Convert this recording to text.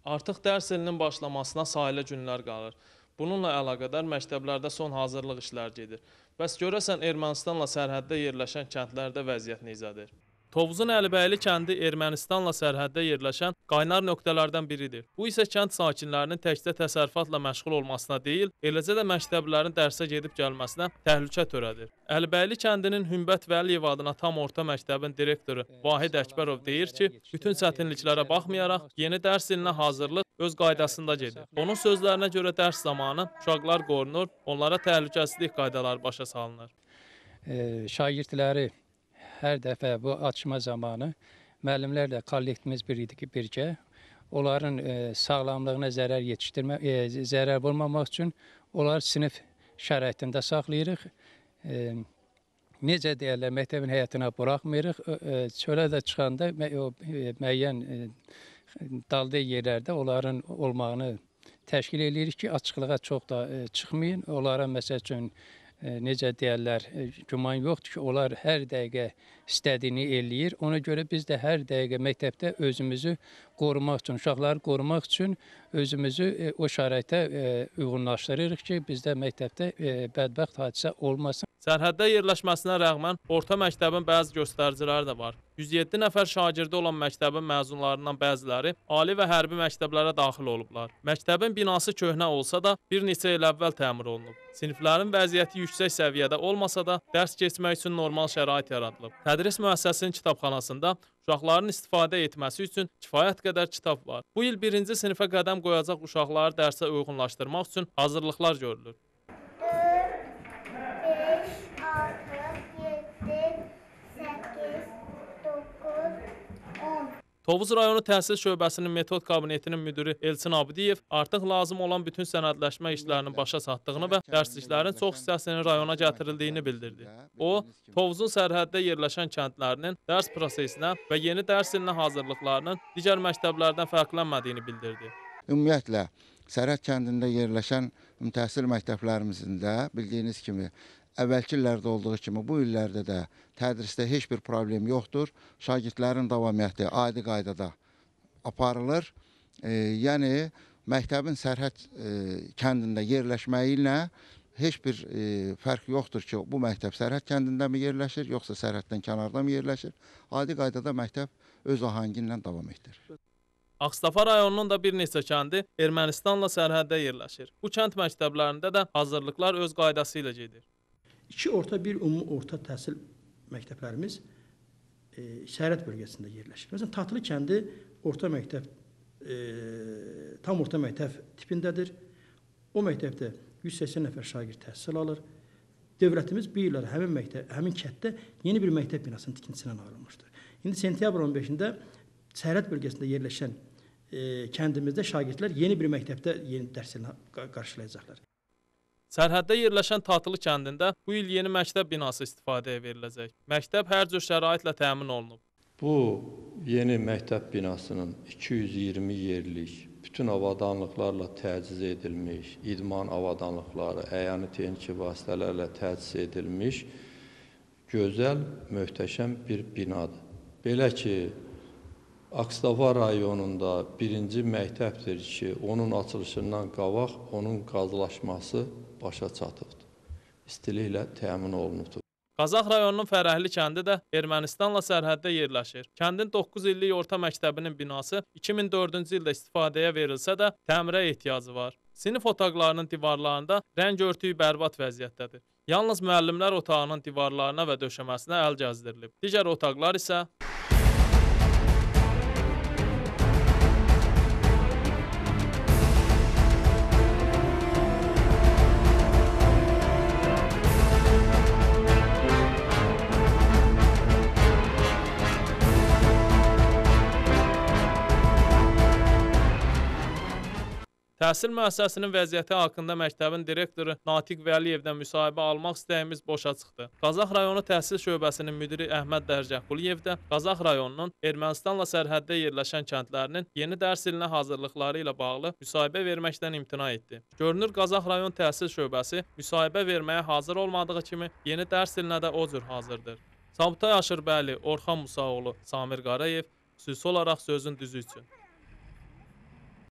Artıq dərs ilinin başlamasına sayılı günlər qalır. Bununla əlaqədar məktəblərdə son hazırlıq işləri gedir. Bəs görəsən Ermənistanla sərhəddə yerləşən kəndlərdə vəziyyət necədir? Tovuzun Əlibəyli kəndi Ermənistanla sərhəddə yerləşən qaynar nöqtələrdən biridir. Bu isə kənd sakinlərinin təkcə təsərrüfatla məşğul olmasına deyil, eləcə də məktəblərin dərsə gedib gəlməsinə təhlükə törədir. Əlibəyli kəndinin Hümbət Vəliyev adına tam orta məktəbin direktoru Vahid Əkbərov deyir ki, bütün çətinliklərə baxmayaraq yeni dərs ilinə hazırlıq öz qaydasında gedir. Onun sözlərinə görə dərs zamanı uşaqlar qorunur, onlara təhlükəsizlik qaydaları başa salınır. Şagirdləri hər dəfə bu açma zamanı müəllimlərlə kollektivimiz birgə onların sağlamlığına zərər vurmamaq üçün onları sinif şəraitində saxlayırıq. Necə deyərlər, məktəbin həyatına buraxmırıq. Çölə də çıxanda müəyyən dalda yerlərdə onların olmağını təşkil edirik ki, açıqlığa çox da çıxmayın. Onlara məsəl üçün necə deyərlər, güman yoxdur ki, onlar hər dəqiqə istədiyini eləyir. Ona görə biz də hər dəqiqə məktəbdə özümüzü qorumaq üçün, uşaqları qorumaq üçün özümüzü o şəraitə uyğunlaşdırırıq ki, bizdə məktəbdə bədbəxt hadisə olmasın. Sərhəddə yerləşməsinə rəğmən orta məktəbin bəzi göstəriciləri də var. 107 nəfər şagirdi olan məktəbin məzunlarından bəziləri ali və hərbi məktəblərə daxil olublar. Məktəbin binası köhnə olsa da bir neçə il əvvəl təmir olunub. Siniflərin vəziyyəti yüksək səviyyədə olmasa da dərs keçmək üçün normal şərait yaradılıb. Tədris müəssisəsinin kitabxanasında uşaqların istifadə etməsi üçün kifayət qədər kitab var. Bu il 1-ci sinifə qədəm qoyacaq uşaqları dərsə uyğunlaşdırmaq üçün hazırlıqlar görülür. Tovuz rayonu təhsil şöbəsinin metod kabinetinin müdiri Elçin Abidiyev artıq lazım olan bütün sənədləşmə işlərinin başa çatdığını və dərsliklərin çox hissəsinin rayona gətirildiyini bildirdi. O, Tovuzun sərhəddə yerləşən kəndlərinin dərs prosesinə və yeni dərs ilinə hazırlıqlarının digər məktəblərdən fərqlənmədiyini bildirdi. Ümumiyyətlə, Sərhəd kəndində yerləşən təhsil məktəblərimizin də bildiyiniz kimi əvvəlki illərdə olduğu kimi bu illərdə də tədrisdə heç bir problem yoxdur. Şagirdlərin davamiyyəti adi qaydada aparılır. Yəni, məktəbin Sərhəd kəndində yerləşməyi ilə heç bir fərq yoxdur ki, bu məktəb Sərhəd kəndində mi yerləşir, yoxsa sərhəddən kənarda mı yerləşir? Adi qaydada məktəb öz ahəngi ilə davam etdirir. Ağstafa rayonunun da bir neçə kəndi Ermənistanla sərhəddə yerləşir. Bu kənd məktəblərində də hazırlıqlar öz qaydası ilə gedir. İki orta, bir ümumi orta təhsil məktəblərimiz sərhəd bölgəsində yerləşir. Məsələn, Tatlı kəndi orta məktəb, tam orta məktəb tipindədir. O məktəbdə 180 nəfər şagird təhsil alır. Dövlətimiz bir illər həmin kənddə yeni bir məktəb binasının tikintisindən ayrılmışdır. İndi sentyabrın 15-də sərhəd bölgəsində yerləşən kəndimizdə şagirdlər yeni bir məktəbdə yeni dərs ilini qarşılayacaqlar. Sərhəddə yerləşən Tatlı kəndində bu il yeni məktəb binası istifadəyə veriləcək. Məktəb hər cür şəraitlə təmin olunub. Bu yeni məktəb binasının 220 yerlik, bütün avadanlıqlarla təchiz edilmiş, idman avadanlıqları, əyani texniki vasitələrlə təchiz edilmiş, gözəl, möhtəşəm bir binadır. Belə ki, Ağstafa rayonunda birinci məktəbdir ki, onun açılışından qabaq onun qazlaşması başa çatıbdır. İstiliklə təmin olunubdur. Qazax rayonunun Fərəhli kəndi də Ermənistanla sərhəddə yerləşir. Kəndin 9 illik orta məktəbinin binası 2004-cü ildə istifadəyə verilsə də təmirə ehtiyacı var. Sinif otaqlarının divarlarında rəng örtüyü bərbad vəziyyətdədir. Yalnız müəllimlər otağının divarlarına və döşəməsinə əl gəzdirilib. Digər otaqlar isə təhsil müəssisəsinin vəziyyəti haqqında məktəbin direktoru Natiq Vəliyevdən müsahibə almaq istəyimiz boşa çıxdı. Qazax rayonu təhsil şöbəsinin müdiri Əhməd Dərgahquliyev də Qazax rayonunun Ermənistanla sərhəddə yerləşən kəndlərinin yeni dərs ilinə hazırlıqları ilə bağlı müsahibə verməkdən imtina etdi. Görünür, Qazax rayon təhsil şöbəsi müsahibə verməyə hazır olmadığı kimi yeni dərs ilinə də o cür hazırdır. Sabitay Aşırbəyli, Orxan Musaoğlu, Samir Qarayev, xüsusi olaraq Sözün Düzü üçün.